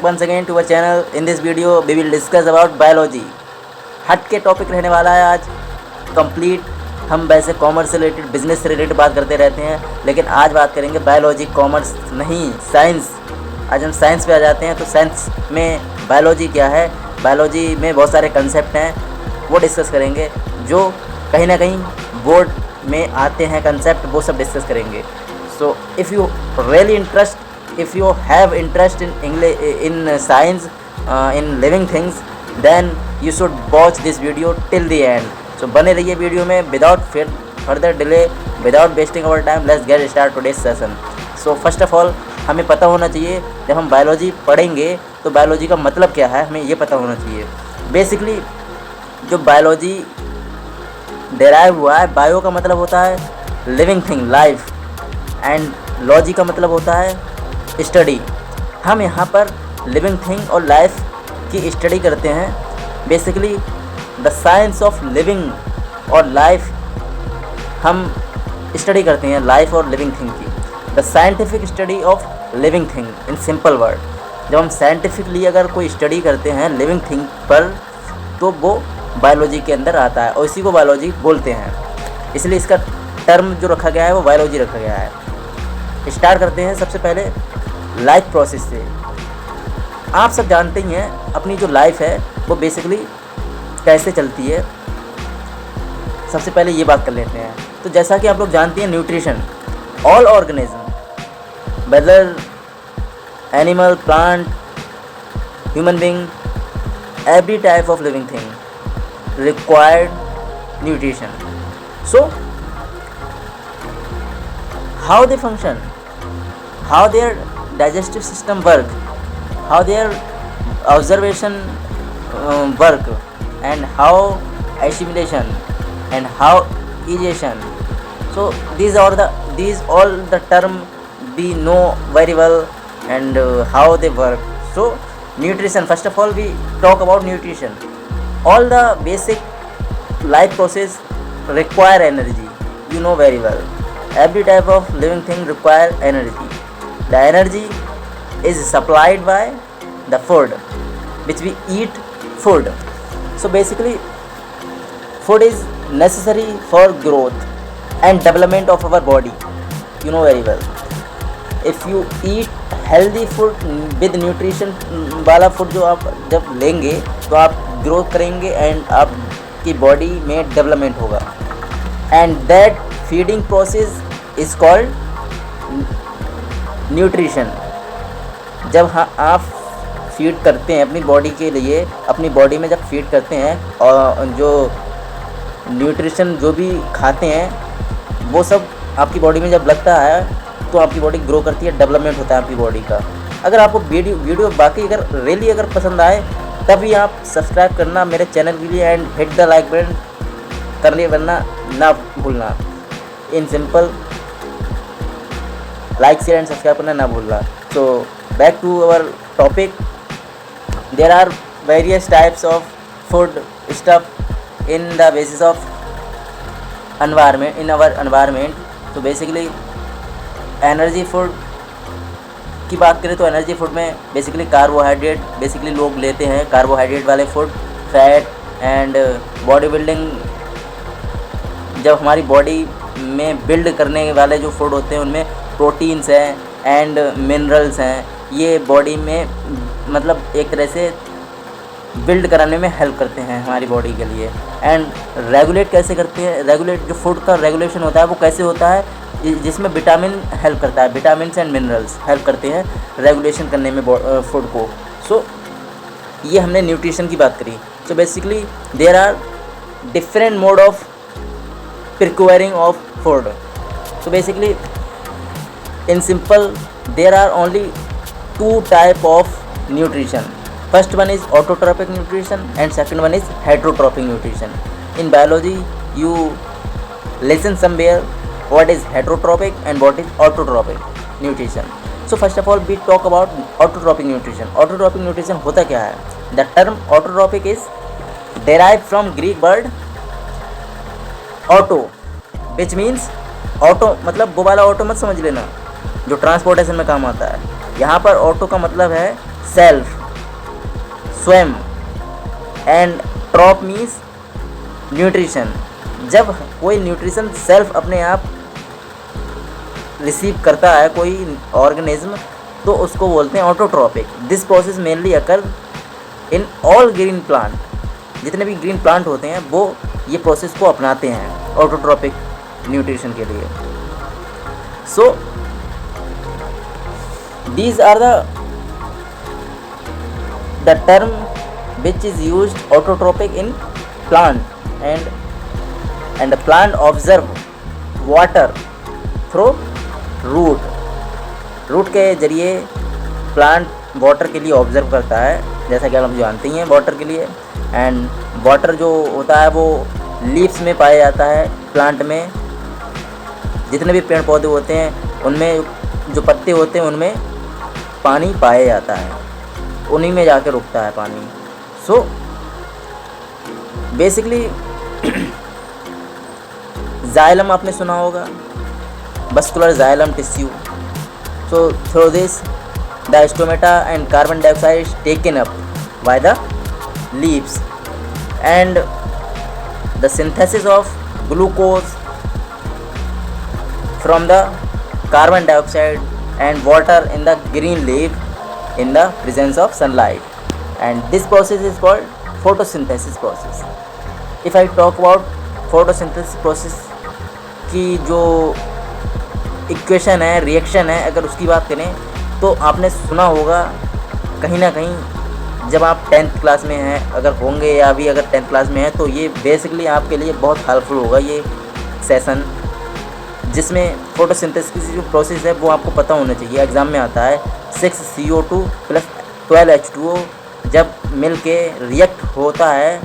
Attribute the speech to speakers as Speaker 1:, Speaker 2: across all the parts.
Speaker 1: once again to our channel. In this video we will discuss about biology. हट के topic रहने वाला है आज कंप्लीट। हम वैसे कॉमर्स से रिलेटेड, बिजनेस से रिलेटेड बात करते रहते हैं, लेकिन आज बात करेंगे बायोलॉजी, कॉमर्स नहीं, साइंस। आज हम साइंस पे आ जाते हैं। तो साइंस में बायोलॉजी क्या है, बायोलॉजी में बहुत सारे कंसेप्ट हैं, वो डिस्कस करेंगे। जो कहीं ना कहीं बोर्ड में आते हैं कंसेप्ट, वो सब डिस्कस करेंगे। So if you really interest, if you have interest in English, in science, in living things, then you should watch this video till the end. So बने रहिए वीडियो में without further delay, without wasting our time. Let's get start today's session. So first of all, हमें पता होना चाहिए जब हम biology पढ़ेंगे तो बायोलॉजी का मतलब क्या है, हमें ये पता होना चाहिए। बेसिकली जो बायोलॉजी डेराइव हुआ है, बायो का मतलब होता है living thing, life, and logy का मतलब होता है स्टडी। हम यहाँ पर लिविंग थिंग और लाइफ की स्टडी करते हैं। Basically the science of living और लाइफ हम स्टडी करते हैं, लाइफ और लिविंग थिंग की। The scientific study of living thing in simple word. जब हम साइंटिफिकली अगर कोई स्टडी करते हैं लिविंग थिंग पर, तो वो बायोलॉजी के अंदर आता है और इसी को बायोलॉजी बोलते हैं। इसलिए इसका टर्म जो रखा गया है वो बायोलॉजी रखा गया है। स्टार्ट करते हैं सबसे पहले लाइफ प्रोसेस से। आप सब जानते ही हैं अपनी जो लाइफ है वो बेसिकली कैसे चलती है। सबसे पहले ये बात कर लेते हैं। तो जैसा कि आप लोग जानते हैं, nutrition, all organism, whether animal, plant, human being, every type of living thing required nutrition. So how they function, how their digestive system work, how their observation work, and how assimilation and how digestion. So these all the term we know very well, and how they work. So nutrition, first of all we talk about nutrition. All the basic life process require energy, you know very well. Every type of living thing require energy. The energy is supplied by the food which we eat food. So basically food is necessary for growth and development of our body, you know very well. If you eat healthy food with nutrition वाला food जो आप जब लेंगे तो आप growth करेंगे and आपकी body में डेवलपमेंट होगा। And that feeding process is called nutrition. जब आप फीड करते हैं अपनी बॉडी के लिए, अपनी बॉडी में जब फीड करते हैं और जो न्यूट्रिशन जो भी खाते हैं वो सब आपकी बॉडी में जब लगता है तो आपकी बॉडी ग्रो करती है, डेवलपमेंट होता है आपकी बॉडी का। अगर आपको वीडियो बाकी अगर रियली अगर पसंद आए तभी आप सब्सक्राइब करना मेरे चैनल के लिए and hit the like button कर लिए, वरना ना भूलना। In simple like, share and subscribe करना ना भूलना। So back to our topic. There are various types of food stuff in the basis of environment, in our environment. तो basically energy food की बात करें तो एनर्जी फूड में basically carbohydrate basically लोग लेते हैं, कार्बोहाइड्रेट वाले food, fat and body building. जब हमारी बॉडी में बिल्ड करने वाले जो फूड होते हैं उनमें प्रोटीन्स हैं एंड मिनरल्स हैं। ये बॉडी में मतलब एक तरह से बिल्ड कराने में हेल्प करते हैं हमारी बॉडी के लिए। एंड रेगुलेट कैसे करते हैं, रेगुलेट जो फूड का रेगुलेशन होता है वो कैसे होता है, जिसमें विटामिन हेल्प करता है, विटामिन्स एंड मिनरल्स हेल्प करते हैं रेगुलेशन करने में फूड को। सो ये हमने न्यूट्रिशन की बात करी। So basically there are different mode of procuring of food. So basically in simple there are only two type of nutrition. First one is autotrophic nutrition and second one is heterotrophic nutrition. In biology you listen somewhere what is heterotrophic and what is autotrophic nutrition. So first of all we talk about autotrophic nutrition. Autotrophic nutrition होता क्या है? The term autotrophic is derived from Greek word auto, which means auto मतलब वो वाला auto मत समझ लेना जो ट्रांसपोर्टेशन में काम आता है। यहाँ पर ऑटो का मतलब है सेल्फ, स्वयं, एंड ट्रॉप मीन्स न्यूट्रिशन। जब कोई न्यूट्रिशन सेल्फ अपने आप रिसीव करता है कोई ऑर्गेनिज्म, तो उसको बोलते हैं autotrophic. This process mainly occur in all green plant. जितने भी ग्रीन प्लांट होते हैं वो ये प्रोसेस को अपनाते हैं ऑटोट्रॉपिक न्यूट्रिशन के लिए। So these are the term which is used autotrophic in plant and the plant observe water through root के जरिए प्लांट वाटर के लिए ऑब्जर्व करता है, जैसा कि हम जानते ही हैं वाटर के लिए। एंड वाटर जो होता है वो लीव्स में पाया जाता है प्लांट में। जितने भी पेड़ पौधे होते हैं उनमें जो पत्ते होते हैं उनमें पानी पाया जाता है, उन्हीं में जाकर रुकता है पानी। सो बेसिकली जाइलम आपने सुना होगा, vascular xylem tissue. So through this the stomata and carbon dioxide is taken up by the leaves, and the synthesis of glucose from the carbon dioxide and water in the green leaf in the presence of sunlight, and this process is called photosynthesis process. If I talk about photosynthesis process की जो equation है, reaction है, अगर उसकी बात करें तो आपने सुना होगा कहीं ना कहीं जब आप 10th क्लास में हैं, अगर होंगे या अभी अगर 10th क्लास में हैं, तो ये बेसिकली आपके लिए बहुत हेल्पफुल होगा ये सेशन, जिसमें फोटोसिंथेसिस की जो प्रोसेस है वो आपको पता होना चाहिए। एग्ज़ाम में आता है 6CO2 + 12H2O जब मिल के रिएक्ट होता है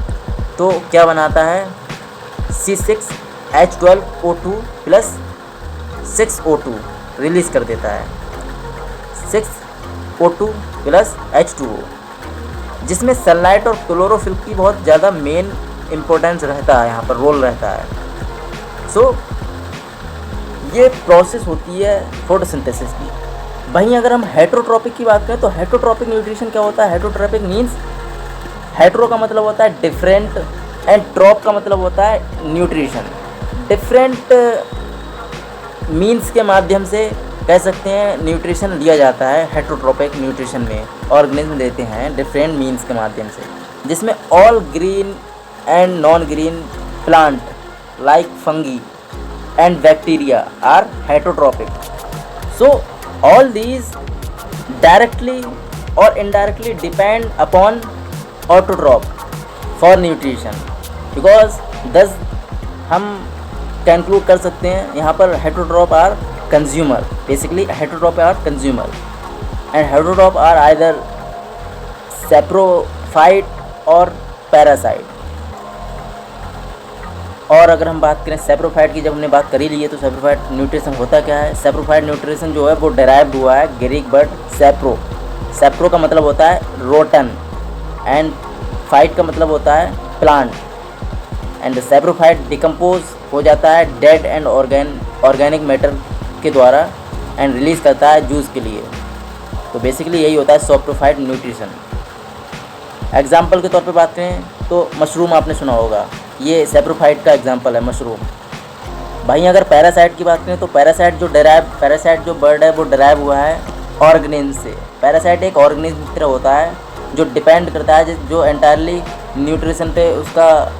Speaker 1: तो क्या बनाता है, C6H12O2 + 6O2 रिलीज़ कर देता है, 6O2 + H2O, जिसमें सनलाइट और क्लोरोफिल की बहुत ज़्यादा मेन इम्पोर्टेंस रहता है, यहाँ पर रोल रहता है। सो ये प्रोसेस होती है फोटोसिंथेसिस की। वहीं अगर हम हेटरोट्रॉपिक की बात करें तो हेटरोट्रॉपिक न्यूट्रिशन क्या होता है। हेटरोट्रॉपिक मीन्स हेटरो का मतलब होता है डिफरेंट एंड ट्रॉप का मतलब होता है न्यूट्रिशन। डिफरेंट मीन्स के माध्यम से कह सकते हैं न्यूट्रिशन लिया जाता है हेटरोट्रॉपिक न्यूट्रिशन में, ऑर्गेनिज्म देते हैं डिफरेंट मीन्स के माध्यम से, जिसमें all green and non green plant like fungi and bacteria are heterotrophic. So all these directly or indirectly depend upon autotroph for nutrition, because thus हम conclude कर सकते हैं यहाँ पर heterotroph are consumer. Basically heterotroph are consumer and heterotroph are either saprophyte or parasite. और अगर हम बात करें सैप्रोफाइट की, जब हमने बात करी ली है, तो सैप्रोफाइट न्यूट्रिशन होता क्या है। सैप्रोफाइट न्यूट्रिशन जो है वो डेराइव हुआ है ग्रीक वर्ड सैप्रो। सैप्रो का मतलब होता है रोटन एंड फाइट का मतलब होता है प्लांट, एंड सैप्रोफाइट डिकम्पोज हो जाता है डेड एंड ऑर्गेनिक मैटर के द्वारा एंड रिलीज़ करता है जूस के लिए। तो बेसिकली यही होता है सैप्रोफाइट न्यूट्रिशन। एग्जाम्पल के तौर पे बात करें तो मशरूम आपने सुना होगा, ये सैप्रोफाइट का एग्जांपल है मशरूम। भाई अगर पैरासाइट की बात करें तो पैरासाइट जो बर्ड है वो डेराइव हुआ है ऑर्गेनिज्म से। पैरासाइट एक ऑर्गेनिज्म की तरह होता है जो डिपेंड करता है, जो एंटायरली न्यूट्रिशन पे उसका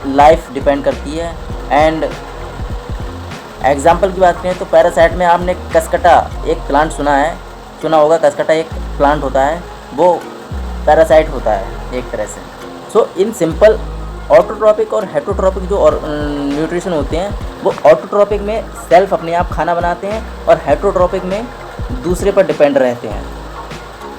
Speaker 1: लाइफ डिपेंड करती है। एंड एग्जांपल की बात करें तो पैरासाइट में आपने कसकटा एक प्लांट सुना होगा। कसकटा एक प्लांट होता है, वो पैरासाइट होता है एक तरह से। सो इन सिंपल ऑटोट्रॉपिक और हेटरोट्रॉपिक जो और न्यूट्रिशन होते हैं वो ऑटोट्रॉपिक में सेल्फ अपने आप खाना बनाते हैं और हेटरोट्रॉपिक में दूसरे पर डिपेंड रहते हैं।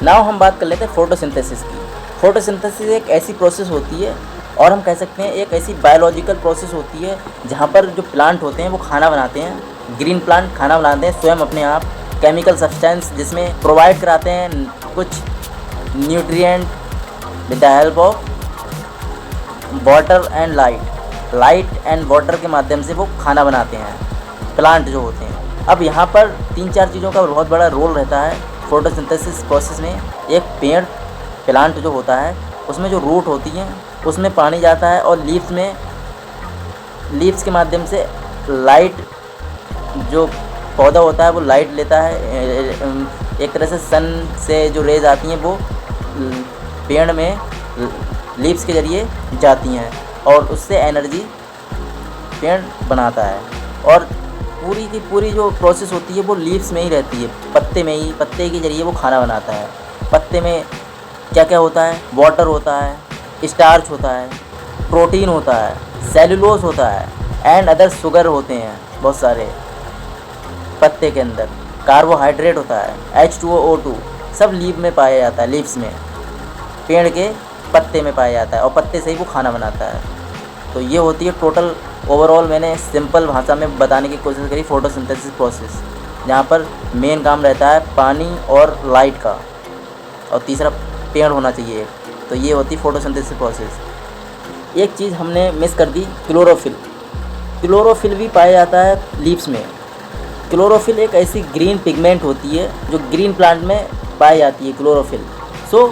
Speaker 1: नाउ हम बात कर लेते हैं फोटोसिंथेसिस की। फोटोसिंथेसिस एक ऐसी प्रोसेस होती है और हम कह सकते हैं एक ऐसी बायोलॉजिकल प्रोसेस होती है जहाँ पर जो प्लांट होते हैं वो खाना बनाते हैं। ग्रीन प्लांट खाना बनाते हैं स्वयं अपने आप, केमिकल सब्सटेंस जिसमें प्रोवाइड कराते हैं कुछ nutrient with the help of water and light and water के माध्यम से वो खाना बनाते हैं प्लांट जो होते हैं। अब यहाँ पर 3-4 चीज़ों का बहुत बड़ा रोल रहता है फोटोसिंथेसिस प्रोसेस में एक पेड़ प्लांट जो होता है उसमें जो रूट होती हैं उसमें पानी जाता है और लीव्स के माध्यम से लाइट, जो पौधा होता है वो लाइट लेता है, एक तरह से सन से जो रेज आती हैं वो पेड़ में लीव्स के ज़रिए जाती हैं और उससे एनर्जी पेड़ बनाता है। और पूरी की पूरी जो प्रोसेस होती है वो लीव्स में ही रहती है, पत्ते के ज़रिए वो खाना बनाता है। पत्ते में क्या क्या होता है? वाटर होता है, स्टार्च होता है, प्रोटीन होता है, सेलुलोज होता है एंड अदर शुगर होते हैं बहुत सारे पत्ते के अंदर, कार्बोहाइड्रेट होता है, H2O, सब लीव में पाया जाता है, लीव्स में, पेड़ के पत्ते में पाया जाता है और पत्ते से ही वो खाना बनाता है। तो ये होती है टोटल ओवरऑल, मैंने सिंपल भाषा में बताने की कोशिश करी फोटोसिंथेसिस प्रोसेस, जहाँ पर मेन काम रहता है पानी और लाइट का और तीसरा पेड़ होना चाहिए। तो ये होती फोटोसिंथेसिस प्रोसेस। एक चीज़ हमने मिस कर दी, क्लोरोफिल भी पाया जाता है लीव्स में। क्लोरोफिल एक ऐसी ग्रीन पिगमेंट होती है जो ग्रीन प्लांट में पाई जाती है, क्लोरोफिल। सो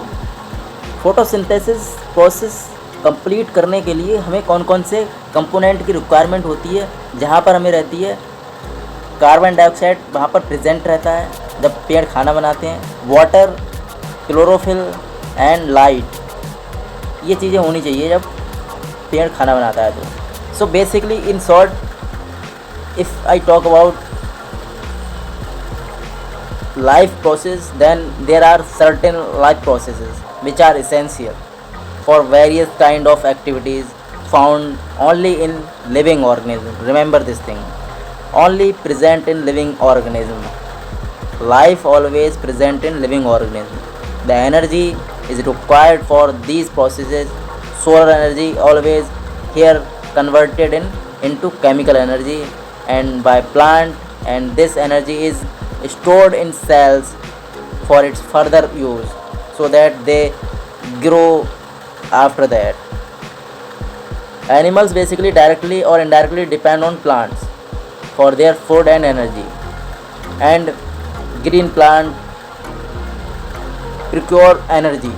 Speaker 1: फोटोसिंथेसिस प्रोसेस कंप्लीट करने के लिए हमें कौन कौन से कंपोनेंट की रिक्वायरमेंट होती है, जहाँ पर हमें रहती है कार्बन डाइऑक्साइड, वहाँ पर प्रेजेंट रहता है जब पेड़ खाना बनाते हैं, वाटर, क्लोरोफिल एंड लाइट, ये चीज़ें होनी चाहिए जब पेड़ खाना बनाता है। तो so basically in short, if I talk about life process, then there are certain life processes which are essential for various kind of activities found only in living organism. Remember this thing, only present in living organism. Life always present in living organism. The energy is required for these processes. Solar energy always here converted into chemical energy and by plant, and this energy is stored in cells for its further use so that they grow after that. Animals basically directly or indirectly depend on plants for their food and energy, and green plant procure energy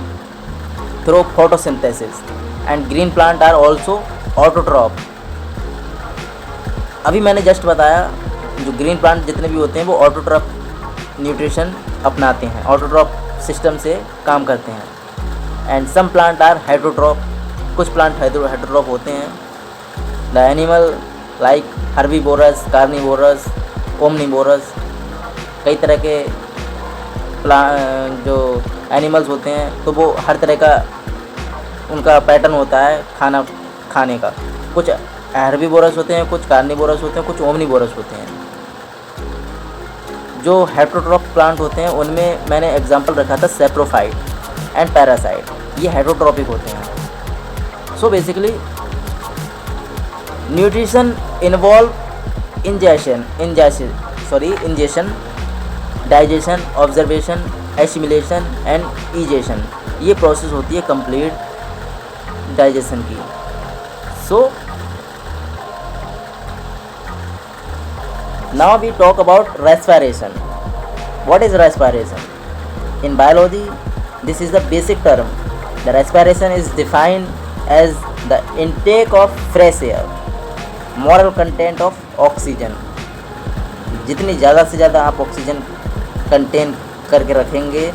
Speaker 1: through photosynthesis, and green plant are also autotroph. अभी मैंने just बताया जो green plant जितने भी होते हैं वो autotroph nutrition अपनाते हैं, ऑटोट्रॉफ सिस्टम से काम करते हैं। And some plant are heterotroph, कुछ प्लांट हेटरोट्रॉफ होते हैं। The animal like herbivorous, carnivorous, omnivorous, कई तरह के जो एनिमल्स होते हैं तो वो हर तरह का उनका पैटर्न होता है खाना खाने का। कुछ हर्बीवोरस होते हैं, कुछ कार्निवोरस होते हैं, कुछ ओमनिवोरस होते हैं। जो हेटरोट्रॉफ प्लांट होते हैं उनमें मैंने एग्जांपल रखा था सेप्रोफाइट एंड पैरासाइट, ये हेटरोट्रॉपिक होते हैं। So basically nutrition involve ingestion, digestion, observation, assimilation and ईजेशन, ये प्रोसेस होती है कंप्लीट डाइजेशन की। सो now we talk about respiration. What is respiration? In biology, this is the basic term. The respiration is defined as the intake of fresh air, moral content of oxygen. जितनी ज़्यादा से ज़्यादा आप oxygen contain करके रखेंगे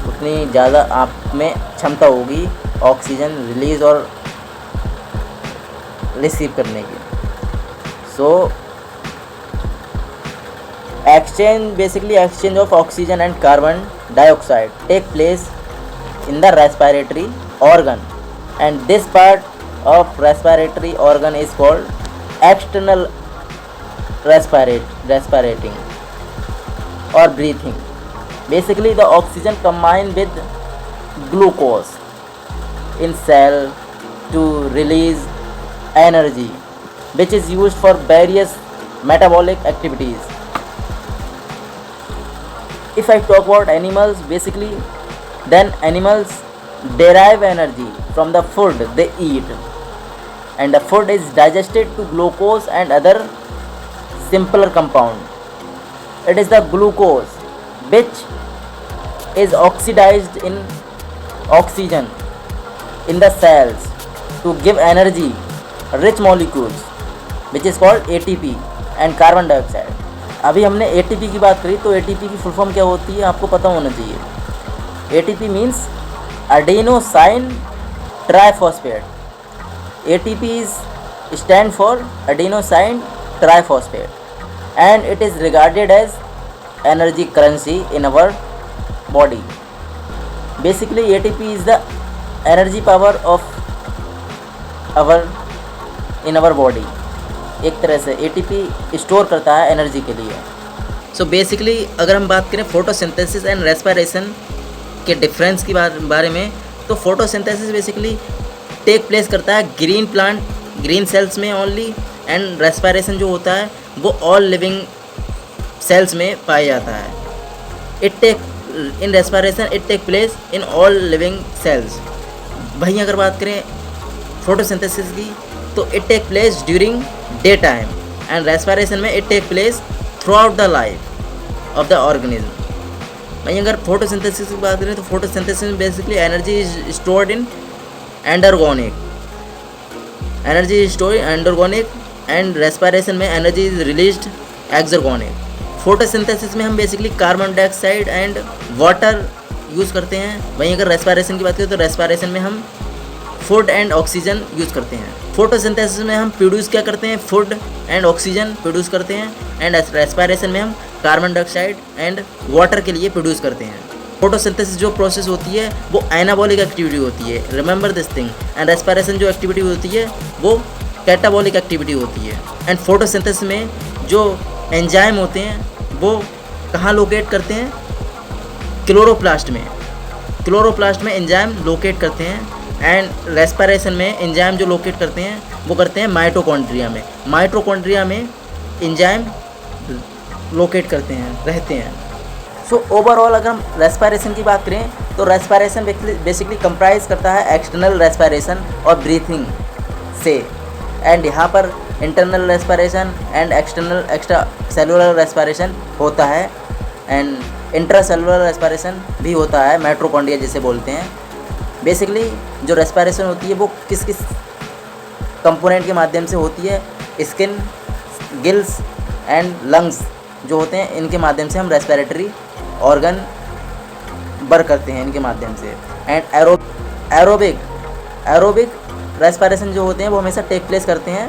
Speaker 1: उतनी ज़्यादा आप में क्षमता होगी ऑक्सीजन रिलीज़ और रिसीव करने की। सो exchange of oxygen and carbon dioxide take place in the respiratory organ, and this part of respiratory organ is called external respirating or breathing. Basically the oxygen combined with glucose in cell to release energy which is used for various metabolic activities. If I talk about animals, basically then animals derive energy from the food they eat, and the food is digested to glucose and other simpler compound. It is the glucose which is oxidized in oxygen in the cells to give energy rich molecules which is called ATP and carbon dioxide. अभी हमने ATP की बात करी, तो ATP की full form क्या होती है आपको पता होना चाहिए. ATP means adenosine triphosphate. ATP is stand for adenosine triphosphate and it is regarded as energy currency in our body. Basically ATP is the energy power of our in our body. एक तरह से ATP store करता है energy के लिए. So basically अगर हम बात करें फोटोसिंथेसिस एंड रेस्पिरेशन के डिफरेंस की बारे में, तो फोटोसिंथेसिस बेसिकली टेक प्लेस करता है ग्रीन सेल्स में ओनली, एंड रेस्पिरेशन जो होता है वो ऑल लिविंग सेल्स में पाया जाता है. In respiration it take place in all living cells. वहीं अगर बात करें फोटोसिंथेसिस की, तो it take place during day time, and respiration में it take place throughout the life of the organism. वहीं अगर फोटोसिंथेसिस की बात करें, तो फोटोसिंथेसिस में basically energy is stored in endergonic and respiration में energy is released exergonic. Photosynthesis में हम basically carbon dioxide and water use करते हैं. वहीं अगर रेस्पिरेशन की बात करें, तो रेस्पिरेशन में हम फूड एंड ऑक्सीजन यूज़ करते हैं. फोटोसिंथेसिस में हम प्रोड्यूस क्या करते हैं, फूड एंड ऑक्सीजन प्रोड्यूस करते हैं, एंड रेस्पिरेशन में हम कार्बन डाइऑक्साइड एंड वाटर के लिए प्रोड्यूस करते हैं. फोटोसिंथेसिस जो प्रोसेस होती है वो एनाबॉलिक एक्टिविटी होती है, remember this thing. And respiration जो एक्टिविटी होती है वो कैटाबॉलिक एक्टिविटी होती है. एंड फोटोसिंथेसिस में जो एंजाइम होते हैं वो कहाँ लोकेट करते हैं, क्लोरोप्लास्ट में एंजाइम लोकेट करते हैं. एंड रेस्पिरेशन में एंजाइम जो लोकेट करते हैं वो करते हैं माइटोकॉन्ड्रिया में एंजाइम लोकेट करते हैं, रहते हैं. सो ओवरऑल अगर हम रेस्पिरेशन की बात करें, तो रेस्पिरेशन बेसिकली कंप्राइज करता है एक्सटर्नल रेस्पिरेशन और ब्रीथिंग से. एंड यहाँ पर internal respiration and extra cellular respiration होता है, एंड इंट्रासेलुलर रेस्पिरेशन भी होता है, माइटोकॉन्ड्रिया जिसे बोलते हैं. बेसिकली जो रेस्पिरेशन होती है वो किस कंपोनेंट के माध्यम से होती है, स्किन, गिल्स एंड लंग्स जो होते हैं, इनके माध्यम से हम रेस्पिरेटरी ऑर्गन वर्क करते हैं इनके माध्यम से. एंड एरोबिक रेस्पिरेशन जो होते हैं वो हमेशा टेक प्लेस करते हैं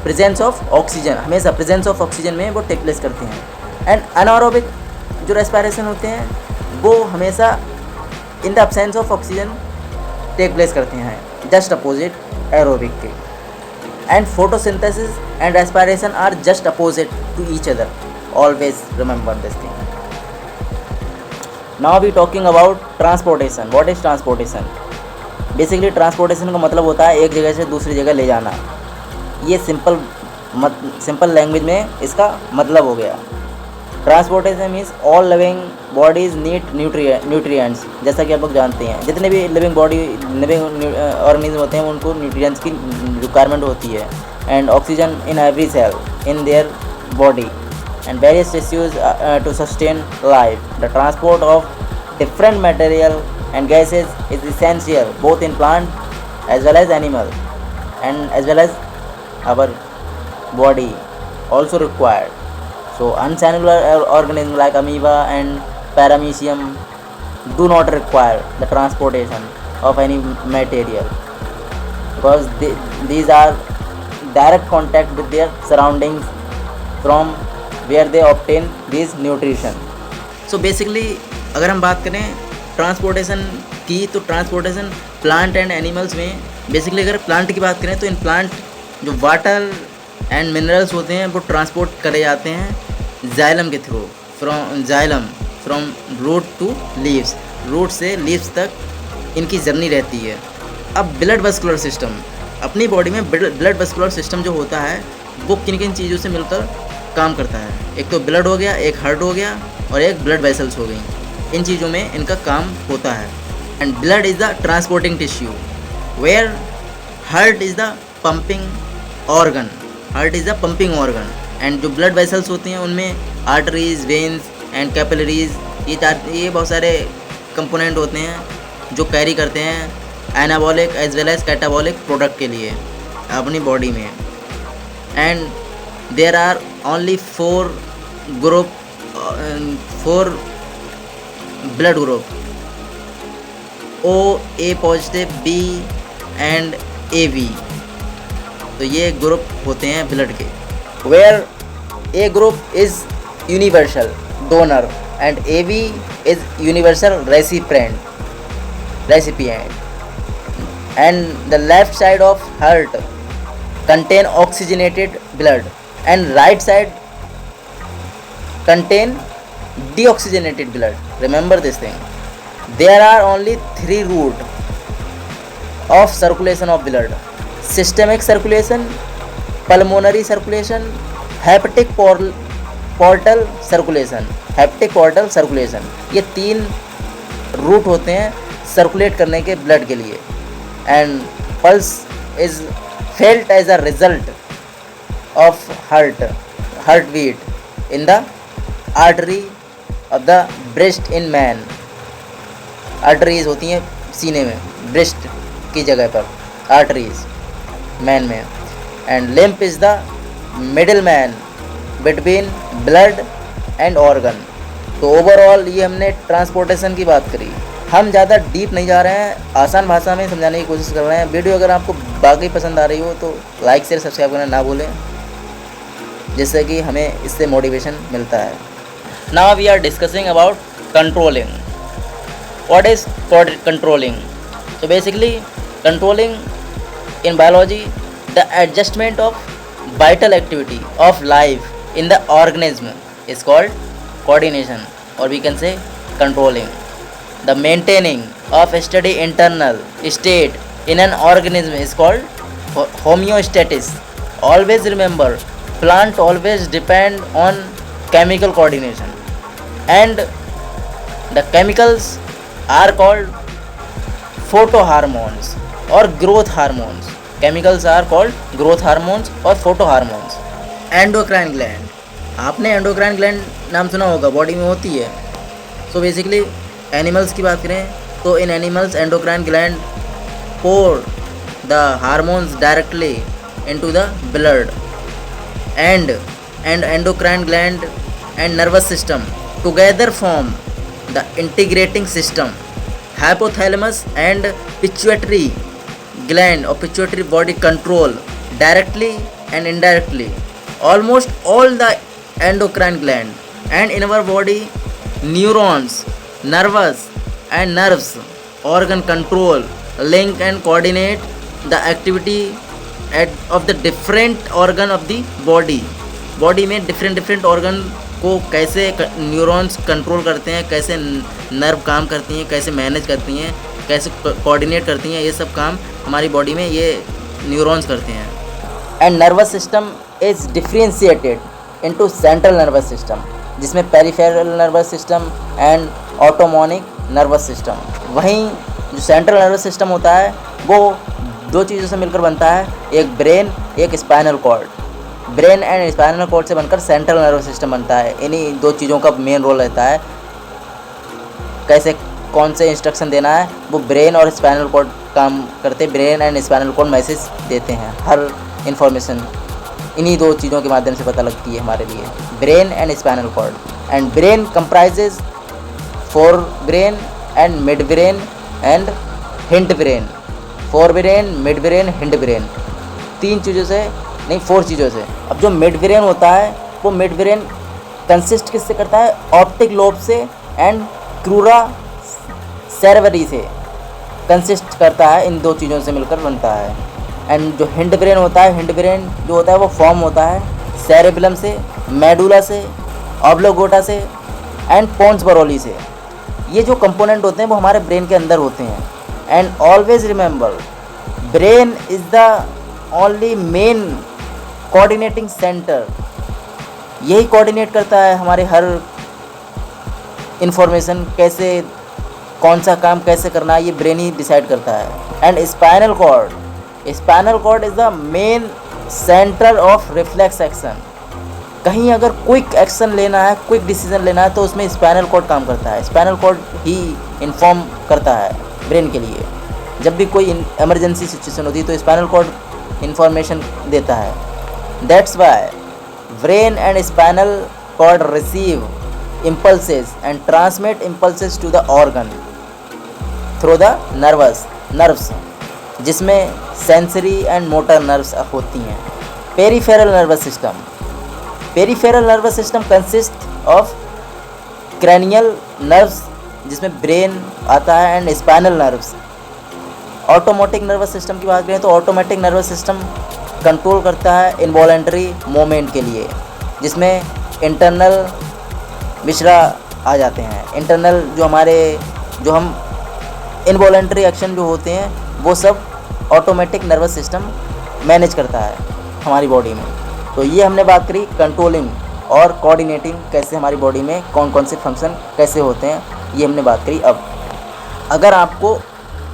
Speaker 1: प्रेजेंस ऑफ ऑक्सीजन में वो टेक प्लेस करते हैं. एंड अनएरोबिक जो रेस्पिरेशन होते हैं वो हमेशा in the absence of oxygen take place करते हैं, जस्ट अपोजिट एरोबिक के. And photosynthesis and respiration are just opposite to each other. Always remember this thing. Now we talking about transportation. What is transportation? Basically transportation का मतलब होता है एक जगह से दूसरी जगह ले जाना. ये सिंपल लैंग्वेज में इसका मतलब हो गया. Transportation means all living bodies need nutrients. जैसा कि आप लोग जानते हैं जितने भी लिविंग ऑर्गेनिज्म होते हैं उनको न्यूट्रिएंट्स की रिक्वायरमेंट होती है. And oxygen in every cell in their body and various tissues to sustain life. The transport of different material and gases is essential both in plant as well as animal, and as well as our body also required. So uncellular organisms like amoeba and paramecium do not require the transportation of any material because these are direct contact with their surroundings from where they obtain these nutrition. So basically अगर हम बात करें transportation की, तो transportation plant and animals में basically अगर plant की बात करें तो इन प्लांट जो वाटर एंड मिनरल्स होते हैं वो ट्रांसपोर्ट करे जाते हैं जाइलम के through, from root to leaves. Root से लीव्स तक इनकी जर्नी रहती है. अब ब्लड वेस्कुलर सिस्टम, अपनी बॉडी में ब्लड वेस्कुलर सिस्टम जो होता है वो किन किन चीज़ों से मिलकर काम करता है. एक तो ब्लड हो गया, एक हार्ट हो गया और एक ब्लड वेसल्स हो गई. इन चीज़ों में इनका काम होता है. And blood is the transporting tissue where heart is the pumping organ. And जो ब्लड वेसल्स होती हैं उनमें आर्टरीज, वेन्स एंड कैपिलरीज, ये बहुत सारे कंपोनेंट होते हैं जो कैरी करते हैं anabolic as well as catabolic product के लिए अपनी बॉडी में। And there are only 4 blood group, O, A positive, B and AB। तो ये ग्रुप होते हैं ब्लड के। Where A group is universal donor and AB is universal recipient and the left side of heart contain oxygenated blood and right side contain deoxygenated blood. Remember this thing. There are only 3 route of circulation of blood: systemic circulation, pulmonary circulation, hepatic portal circulation. Hepatic portal circulation, ये 3 root होते हैं circulate करने के blood के लिए। And pulse is felt as a result of heartbeat in the artery of the breast in man. arteries होती हैं सीने में, breast की जगह पर arteries मैन में। and lymph is the middleman between blood and organ। तो ओवरऑल ये हमने ट्रांसपोर्टेशन की बात करी। हम ज़्यादा डीप नहीं जा रहे हैं, आसान भाषा में समझाने की कोशिश कर रहे हैं। वीडियो अगर आपको बाकी पसंद आ रही हो तो लाइक शेयर सब्सक्राइब करना ना भूलें, जिससे कि हमें इससे मोटिवेशन मिलता है। Now we are discussing about controlling. What is controlling? तो basically controlling in biology the adjustment of vital activity of life in the organism is called coordination, और we can say controlling. The maintaining of steady internal state in an organism is called homeostasis. Always remember, plant always depend on chemical coordination, and the chemicals are called photohormones or growth hormones. Chemicals are called growth hormones or photohormones. Endocrine gland, आपने endocrine gland नाम सुना होगा, body में होती है। So basically animals की बात करें तो in animals endocrine gland pour the hormones directly into the blood, and endocrine gland and nervous system together form the integrating system. Hypothalamus and pituitary gland or pituitary body control directly and indirectly almost all the endocrine gland, and in our body neurons, nervous and nerves organ control, link and coordinate the activity of the different organ of the body. Body में different organ को कैसे neurons control करते हैं, कैसे nerve काम करती हैं, कैसे मैनेज करती हैं, कैसे कोऑर्डिनेट करती हैं, ये सब काम हमारी बॉडी में ये न्यूरॉन्स करते हैं. And nervous system is differentiated into central nervous system, जिसमें peripheral nervous system and autonomic nervous system. वहीं जो सेंट्रल नर्वस सिस्टम होता है वो दो चीज़ों से मिलकर बनता है, एक ब्रेन एक spinal cord. Brain and spinal cord से बनकर सेंट्रल नर्वस सिस्टम बनता है. इन्हीं दो चीज़ों का मेन रोल रहता है. कैसे कौन से इंस्ट्रक्शन देना है वो ब्रेन और स्पाइनल कॉर्ड काम करते, brain and spinal cord message देते हैं. हर इन्फॉर्मेशन इन्हीं दो चीज़ों के माध्यम से पता लगती है हमारे लिए, brain and spinal cord. And brain comprises fore brain and mid brain and hind brain. Fore brain, mid brain, hind brain, तीन चीज़ों से नहीं 4 चीज़ों से. अब जो मिड ब्रेन होता है वो मिड ब्रेन कंसिस्ट किससे करता है, ऑप्टिक लोब से एंड क्रूरा सेरेब्री से कंसिस्ट करता है. इन दो चीज़ों से मिलकर बनता है. एंड जो हिंड ब्रेन होता है, हिंड ब्रेन जो होता है वो फॉर्म होता है सेरेबेलम से, मेडुला से, ऑब्लोगोटा से एंड पोन्स बरोली से. ये जो कंपोनेंट होते हैं वो हमारे ब्रेन के अंदर होते हैं. And always remember, brain is the only main coordinating centre. यही कोऑर्डिनेट करता है हमारे हर इंफॉर्मेशन, कैसे कौन सा काम कैसे करना है ये ब्रेन ही डिसाइड करता है. And spinal cord is the main centre of reflex action. कहीं अगर क्विक एक्शन लेना है, क्विक डिसीजन लेना है तो उसमें स्पाइनल कॉर्ड काम करता है. स्पाइनल कॉर्ड ही इन्फॉर्म करता है ब्रेन के लिए। जब भी कोई इमरजेंसी सिचुएशन होती है तो स्पाइनल कॉर्ड इन्फॉर्मेशन देता है। That's why brain and spinal cord receive impulses and transmit impulses to the organ through the nerves जिसमें सेंसरी एंड मोटर नर्व्स होती हैं। Peripheral nervous system consist of cranial nerves जिसमें brain आता है and spinal nerves. Automatic nervous system की बात करें तो ऑटोमेटिक नर्वस सिस्टम कंट्रोल करता है इनवॉलेंट्री मूवमेंट के लिए, जिसमें इंटरनल मिश्रा आ जाते हैं। इंटरनल जो हम इनवॉलेंट्री एक्शन जो होते हैं वो सब ऑटोमेटिक नर्वस सिस्टम मैनेज करता है हमारी बॉडी में। तो ये हमने बात करी कंट्रोलिंग और कोऑर्डिनेटिंग, कैसे हमारी बॉडी में कौन कौन से फंक्शन कैसे होते हैं, ये हमने बात करी। अब अगर आपको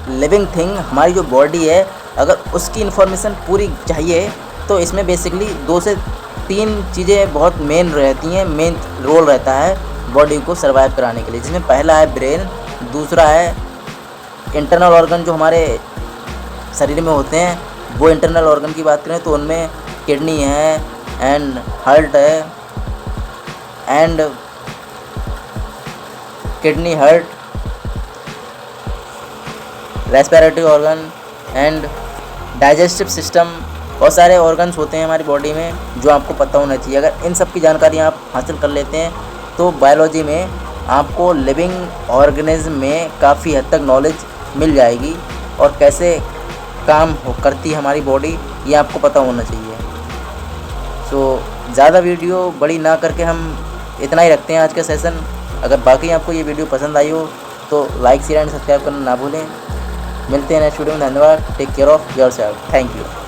Speaker 1: लिविंग थिंग हमारी जो बॉडी है अगर उसकी इन्फॉर्मेशन पूरी चाहिए तो इसमें बेसिकली 2 से 3 चीज़ें बहुत मेन रहती हैं, मेन रोल रहता है बॉडी को सर्वाइव कराने के लिए, जिसमें पहला है ब्रेन, दूसरा है इंटरनल ऑर्गन जो हमारे शरीर में होते हैं। वो इंटरनल ऑर्गन की बात करें तो उनमें किडनी है एंड हार्ट है and kidney, heart, respiratory organ and digestive system, बहुत सारे ऑर्गन्स होते हैं हमारी बॉडी में जो आपको पता होना चाहिए। अगर इन सब की जानकारी आप हासिल कर लेते हैं तो बायोलॉजी में आपको लिविंग ऑर्गेनिज्म में काफ़ी हद तक नॉलेज मिल जाएगी और कैसे काम करती है हमारी बॉडी ये आपको पता होना चाहिए। सो ज़्यादा वीडियो बड़ी ना करके हम इतना ही रखते हैं आज का सेशन। अगर बाकी आपको ये वीडियो पसंद आई हो तो लाइक शेयर एंड सब्सक्राइब करना ना भूलें। मिलते हैं नेक्स्ट वीडियो में। धन्यवाद। Take care of yourself. Thank you.